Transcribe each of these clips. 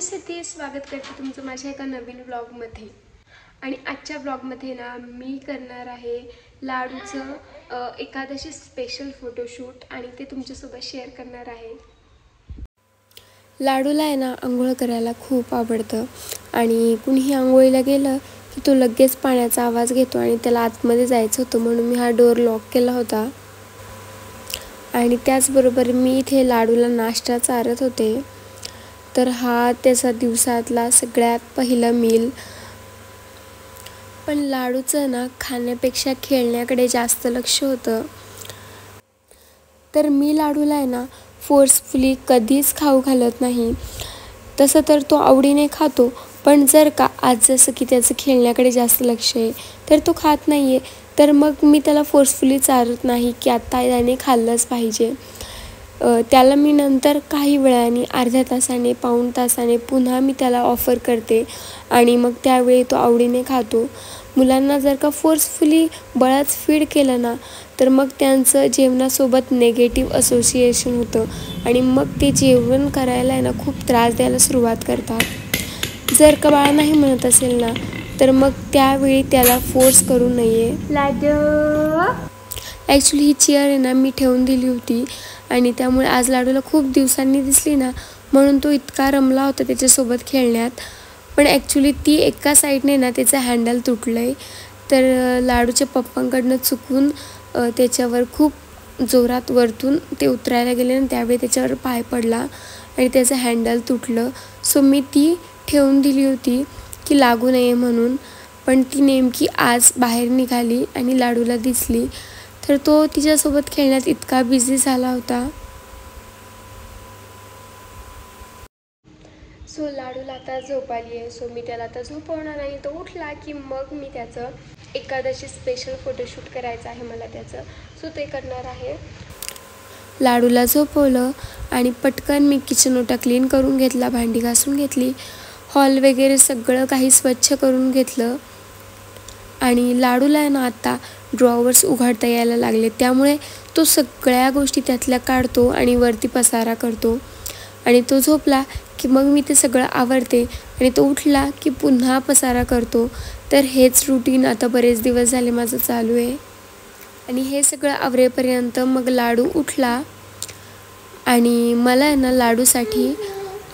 सिद्धी, स्वागत करते तुमचं माझ्या एका नवीन ब्लॉगमध्ये. आणि आजच्या ब्लॉगमध्ये ना मी करणार आहे लाडूचं एकादशी स्पेशल फोटोशूट आणि ते तुमच्यासोबत शेअर करणार आहे. लाडूला आहे ना आंघोळ करायला खूप आवडतं आणि कुणीही आंघोळीला गेलं की तो लगेच पाण्याचा आवाज घेतो आणि त्याला आतमध्ये जायचं होतं, म्हणून मी हा डोर लॉक केला होता. आणि त्याचबरोबर मी इथे लाडूला नाश्ता चारत होते. तर हा त्याचा दिवसातला सगळ्यात पहिला मील. पण लाडूचं ना खाण्यापेक्षा खेळण्याकडे जास्त लक्ष होतं. तर मी लाडूला आहे ना फोर्सफुली कधीच खाऊ घालत नाही. तसं तर तो आवडीने खातो, पण जर का आज जसं की त्याचं खेळण्याकडे जास्त लक्ष आहे तर तो खात नाही आहे, तर मग मी त्याला फोर्सफुली चारत नाही की आत्ता त्याने खाल्लंच पाहिजे. त्याला मी नंतर काही वेळाने, अर्ध्या तासाने, पाऊण तासाने पुन्हा मी त्याला ऑफर करते आणि मग त्यावेळी तो आवडीने खातो. मुलांना जर का फोर्सफुली बळाच फीड केलं ना तर मग त्यांचं जेवणासोबत नेगेटिव्ह असोसिएशन होतं आणि मग ते जेवण करायला आहे ना खूप त्रास द्यायला सुरुवात करतात. जर का बाळ नाही म्हणत असेल ना तर मग त्यावेळी त्याला फोर्स करू नये. ॲक्च्युली ही चेअर आहे ना मी ठेवून दिली होती आणि त्यामुळे आज लाडूला खूप दिवसांनी दिसली ना, म्हणून तो इतका रमला होता त्याच्यासोबत खेळण्यात. पण ॲक्च्युली ती एका साईडने ना त्याचं हँडल तुटलं आहे. तर लाडूच्या पप्पांकडनं चुकून त्याच्यावर खूप जोरात वरतून ते उतरायला गेले आणि त्यावेळी त्याच्यावर पाय पडला आणि त्याचं हँडल तुटलं. सो मी ती ठेवून दिली होती की लागू नये म्हणून. पण ती नेमकी आज बाहेर निघाली आणि लाडूला दिसली, तर तो तिच्यासोबत खेळण्यात इतका बिझी झाला होता. सो लाडूला आता झोप आली आहे. सो मी त्याला आता झोपवणार नाही. तो उठला की मग मी त्याचं एकादशी स्पेशल फोटोशूट करायचं आहे मला त्याचं. सो ते करणार आहे. लाडूला झोपवलं आणि पटकन मी किचन ओटा क्लीन करून घेतला, भांडी घासून घेतली, हॉल वगैरे सगळं काही स्वच्छ करून घेतलं. आणि लाडूला आहे ना आता ड्रॉवर्स उघडता यायला लागले, त्यामुळे तो सगळ्या गोष्टी त्यातल्या काढतो आणि वरती पसारा करतो. आणि तो झोपला की मग मी ते सगळं आवरते आणि तो उठला की पुन्हा पसारा करतो. तर हेच रुटीन आता बरेच दिवस झाले माझं चालू आहे. आणि हे सगळं आवरेपर्यंत मग लाडू उठला आणि मला आहे ना लाडूसाठी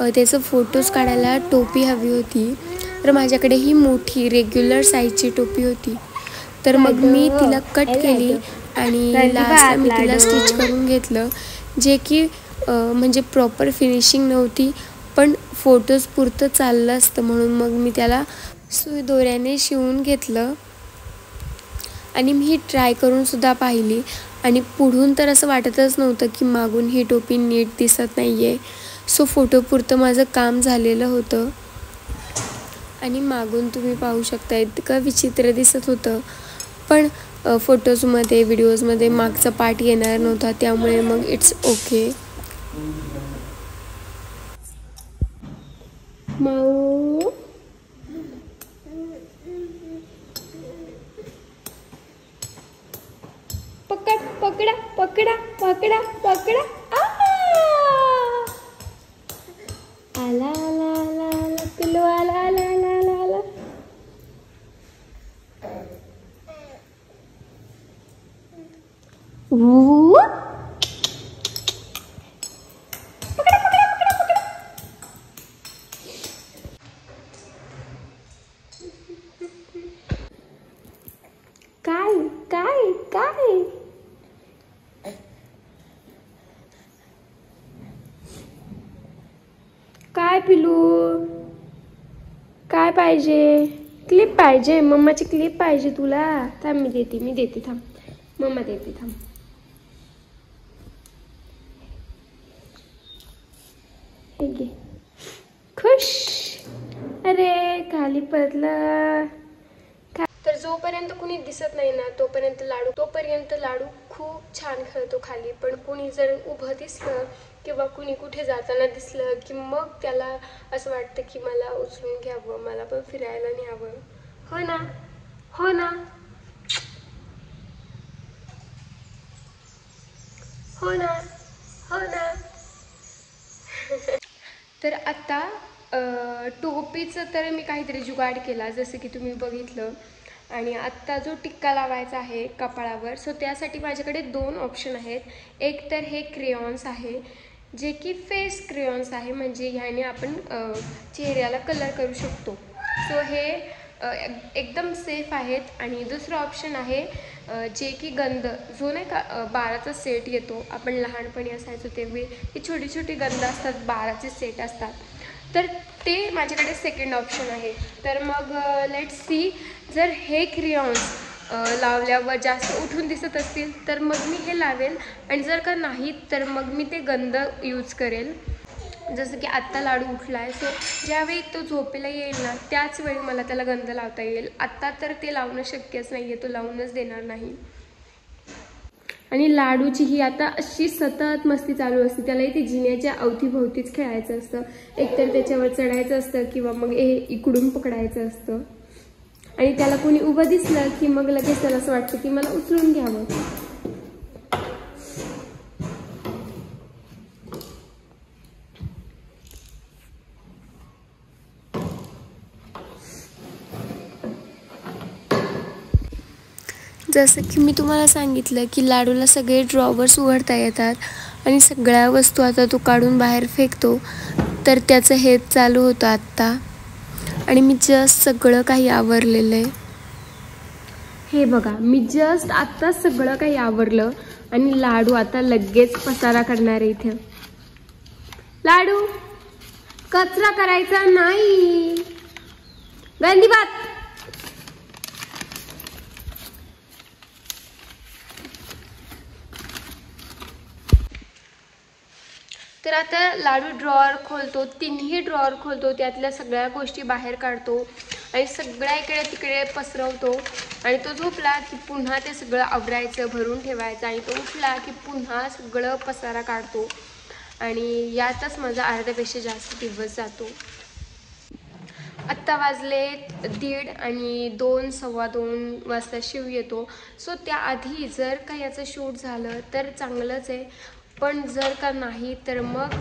त्याचं फोटोज काढायला टोपी हवी होती. तर माझ्याकडे ही मोठी रेग्युलर साईजची टोपी होती. तर मग मी तिला कट केली आणि लास्टला मी तिला स्टिच करून घेतलं, जे की म्हणजे प्रॉपर फिनिशिंग नव्हती, पण फोटोज पुरतं चाललं असतं, म्हणून मग मी त्याला सुई दोऱ्याने शिवून घेतलं. आणि मी ही ट्राय करूनसुद्धा पाहिली आणि पुढून तर असं वाटतच नव्हतं की मागून ही टोपी नीट दिसत नाही आहे. सो फोटोपुरतं माझं काम झालेलं होतं. आणि मागून तुम्ही पाहू शकता इतकं विचित्र दिसत होतं, पण फोटोजमध्ये, व्हिडिओजमध्ये मागचा पार्ट येणार नव्हता, त्यामुळे मग इट्स ओके. माऊ पकड, पकडा पकडा पकडा पकडा. आला आला आला आला पिल्लू, आला आला आला आला आला. पकडा पकडा पकडा पकडा. काय काय काय काय पिलू, काय पाहिजे? क्लिप पाहिजे? मम्माची क्लिप पाहिजे तुला? थांब मी देते थांब. मम्मा देते थांब. हे घे. खुश. अरे खाली पडलं. तर जोपर्यंत कुणी दिसत नाही ना तोपर्यंत लाडू खूप छान खेळतो खाली. पण कुणी जर उभं दिसलं किंवा कुणी कुठे जाताना दिसलं की मग त्याला असं वाटतं की मला उचलून घ्यावं, मला पण फिरायला न्यावं. हो ना, हो ना, हो ना, हो ना. तर आता टोपीचं तर मी काहीतरी जुगाड केला, जसं की तुम्ही बघितलं. आणि आत्ता जो टिक्का लावायचा आहे कपाळावर, सो त्यासाठी माझ्याकडे 2 ऑप्शन आहेत. एक तर हे क्रेयॉन्स आहे, जे की फेस क्रेयॉन्स आहे, म्हणजे ह्याने आपण चेहऱ्याला कलर करू शकतो. सो हे एकदम सेफ आहेत. आणि दुसरं ऑप्शन आहे जे की गंध, जो नाही का 12चा सेट येतो, आपण लहानपणी असायचो तेव्हा ही छोटी छोटी गंध असतात, 12चे सेट असतात, तर ते माझ्याकडे सेकंड ऑप्शन आहे. तर मग लेट्स सी, जर हे क्रेयॉन्स लावल्यावर जास्त उठून दिसत असतील तर मग मी हे लावेल, आणि जर का नाही तर मग मी ते गंध यूज करेल. जसं की आत्ता लाडू उठला आहे, सो ज्यावेळी तो झोपेला येईल ना, त्याच वेळी मला त्याला गंध लावता येईल. आत्ता तर ते लावणं शक्यच नाही आहे, तो लावूनच देणार नाही. आणि लाडूची ही आता अशी सतत मस्ती चालू असते, त्याला इथे जिन्याच्या अवतीभोवतीच खेळायचं असतं. एकतर त्याच्यावर चढायचं असतं किंवा मग हे इकडून पकडायचं असतं. आणि त्याला कोणी उभं दिसलं की मग लगेच त्याला असं वाटतं की मला उचलून घ्यावं. जसं की मी तुम्हाला सांगितलं की लाडूला सगळे ड्रॉवर्स उघडता येतात आणि सगळ्या वस्तू आता तो काढून बाहेर फेकतो, तर त्याचं हेच चालू होतं आत्ता. आणि मी जस्ट सगळं काही आवरलेलं आहे. हे बघा, मी जस्ट आत्ता सगळं काही आवरलं आणि लाडू आता लगेच पसारा करणार आहे इथे. लाडू, कचरा करायचा नाही, गंदी बात. तर आता लाडू ड्रॉवर खोलतो, 3ही ड्रॉवर खोलतो, त्यातल्या सगळ्या गोष्टी बाहेर काढतो आणि सगळ्या इकडे तिकडे पसरवतो. आणि तो झोपला की पुन्हा ते सगळं आवरायचं, भरून ठेवायचं, आणि तो उठला की पुन्हा सगळं पसारा काढतो. आणि यातच माझा अर्ध्यापेक्षा जास्त दिवस जातो. आत्ता वाजले 1:30 आणि 2, 2:15 वाजता शिव येतो. सो त्याआधी जर का याचं शूट झालं तर चांगलंच आहे, पण जर का नाही तर मग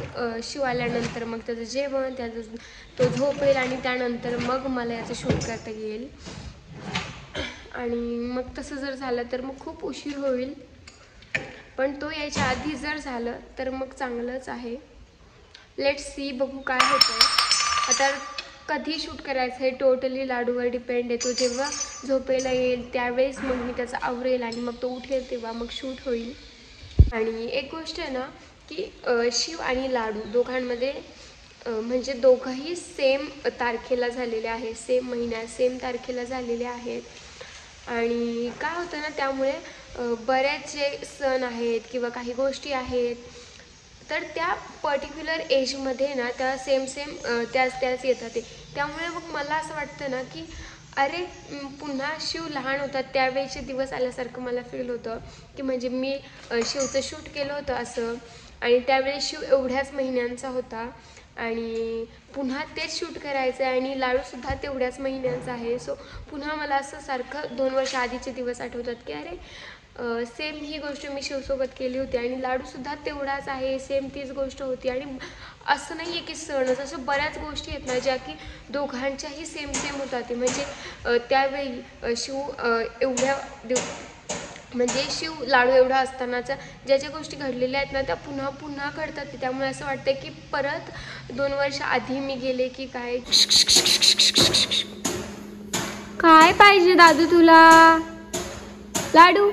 शिव आल्यानंतर मग त्याचं जेवण, त्याचं तो झोपेल आणि त्यानंतर मग मला याचं शूट करता येईल. आणि मग तसं जर झालं तर मग खूप उशीर होईल, पण तो यायच्या आधी जर झालं तर मग चांगलंच आहे. लेट्स सी, बघू काय होतं. आता कधी शूट करायचं हे टोटली लाडूवर डिपेंड आहे. तो जेव्हा झोपेला येईल त्यावेळेस मग मी त्याचं आवरेल आणि मग तो उठेल तेव्हा मग शूट होईल. आणि एक गोष्ट आहे ना की शिव आणि लाडू दोघांमध्ये म्हणजे दोघंही सेम तारखेला झालेले आहे, सेम महिन्यात सेम तारखेला झालेले आहेत. आणि काय होतं ना, त्यामुळे बरेच जे सण आहेत किंवा काही गोष्टी आहेत तर त्या पर्टिक्युलर एजमध्ये ना त्या सेम त्याच येतात ते. त्यामुळे मग मला असं वाटतं ना की अरे पुन्हा शिव लहान होता त्यावेळेचे दिवस आल्यासारखं मला फील होतं, की म्हणजे मी शिवचं शूट केलं होतं असं, आणि त्यावेळेस शिव एवढ्याच महिन्यांचा होता आणि पुन्हा तेच शूट करायचं आहे आणि लाडूसुद्धा तेवढ्याच महिन्यांचा आहे. सो पुन्हा मला असं सारखं 2 वर्ष आधीचे दिवस आठवतात की अरे सेम ही गोष्ट मी शिवसोबत केली होती आणि लाडूसुद्धा तेवढाच आहे, सेम तीच गोष्ट होती. आणि असं नाही आहे की सणच, असं बऱ्याच गोष्टी आहेत ना ज्या की दोघांच्याही सेम होतात. म्हणजे त्यावेळी शिव एवढ्या म्हणजे शिव लाडू एवढा असतानाच्या ज्या ज्या गोष्टी घडलेल्या आहेत ना त्या पुन्हा पुन्हा घडतात. त्यामुळे असं वाटतं की परत 2 वर्ष आधी मी गेले की काय. काय पाहिजे दादू तुला? लाडू.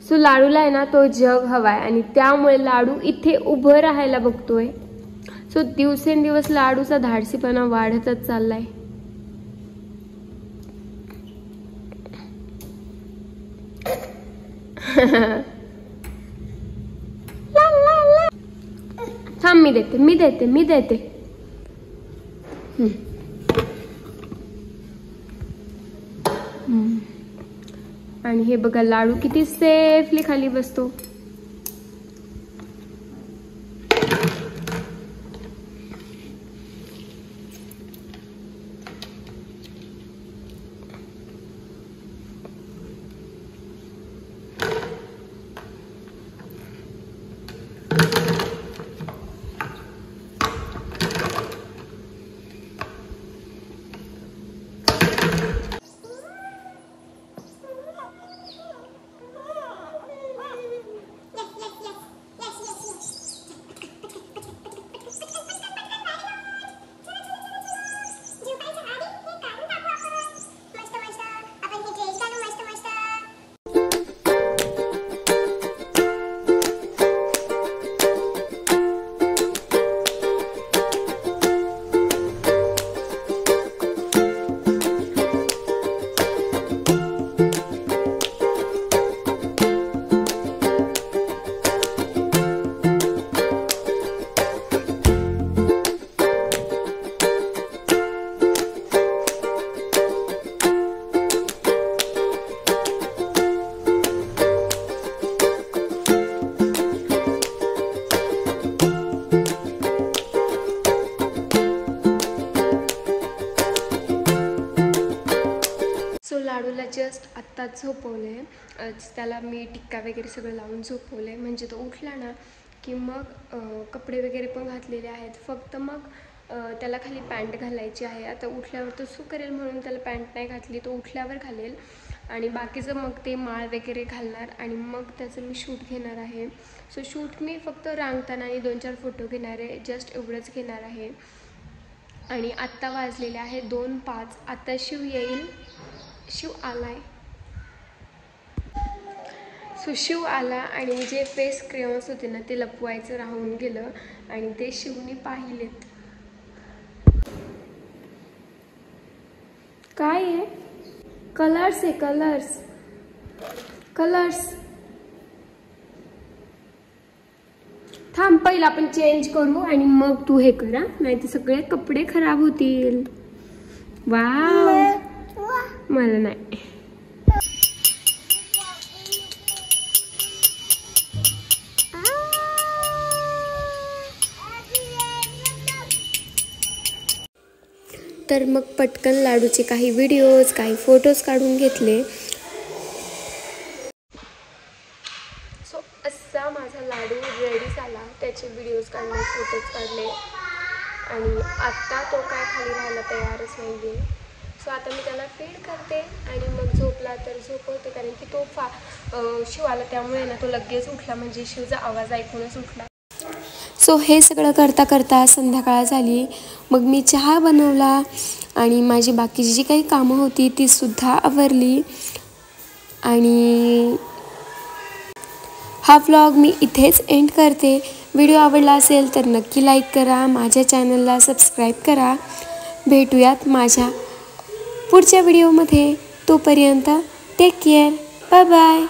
सो लाडूला आहे ना तो जग हवाय आणि त्यामुळे लाडू इथे उभं राहायला बघतोय. सो दिवसेंदिवस लाडूचा धाडसीपणा वाढतच चाललाय. थांब, मी देते. आणि हे बघा लाडू किती सेफली खाली बसतो. जस्ट आत्ताच झोपवलं आहे. त्याला मी टिक्का वगैरे सगळं लावून झोपवलं आहे, म्हणजे तो उठला ना की मग कपडे वगैरे पण घातलेले आहेत. फक्त मग त्याला खाली पॅन्ट घालायची आहे. आता उठल्यावर तो सू करेल म्हणून त्याला पॅन्ट नाही घातली, तो उठल्यावर घालेल. आणि बाकीचं मग ते माळ वगैरे घालणार आणि मग त्याचं मी शूट घेणार आहे. सो शूट मी फक्त रांगताना आणि 2-4 फोटो घेणार आहे, जस्ट एवढंच घेणार आहे. आणि आत्ता वाजलेले आहे 2:05. आता शिव येईल, शिव आलाय. सो शिव आला आणि जे फेस क्रेयॉन्स होते ना ते लपवायचं राहून गेलं आणि ते शिवने पाहिलेत. काय आहे? कलर्स आहे, कलर्स कलर्स. थांब, पहिला आपण चेंज करू आणि मग तू हे करा, नाही तर सगळे कपडे खराब होतील. वाव, मला नाही. तर मग पटकन लाडूचे काही व्हिडिओज, काही फोटोज काढून घेतले. सो असा माझा लाडू रेडी झाला. त्याचे व्हिडिओज काढले, फोटोज काढले आणि आत्ता तो काय खाली राहायला तयारच नाही आहे. सो आता मी त्याला फीड करते आणि मग झोपला तर झोपवते, कारण की तो शिव आला त्यामुळे ना तो लगेच उठला, म्हणजे शिवचा आवाज ऐकूनच उठला. सो हे सगळं करता करता संध्याकाळ झाली. मग मी चहा बनवला आणि माझी बाकीची जी काही कामं होती तीसुद्धा आवरली. आणि हा व्लॉग मी इथेच एंड करते. व्हिडिओ आवडला असेल तर नक्की लाईक करा, माझ्या चॅनलला सबस्क्राईब करा. भेटूयात माझ्या पुढच्या व्हिडिओमध्ये. तोपर्यंत टेक केअर, बाय बाय.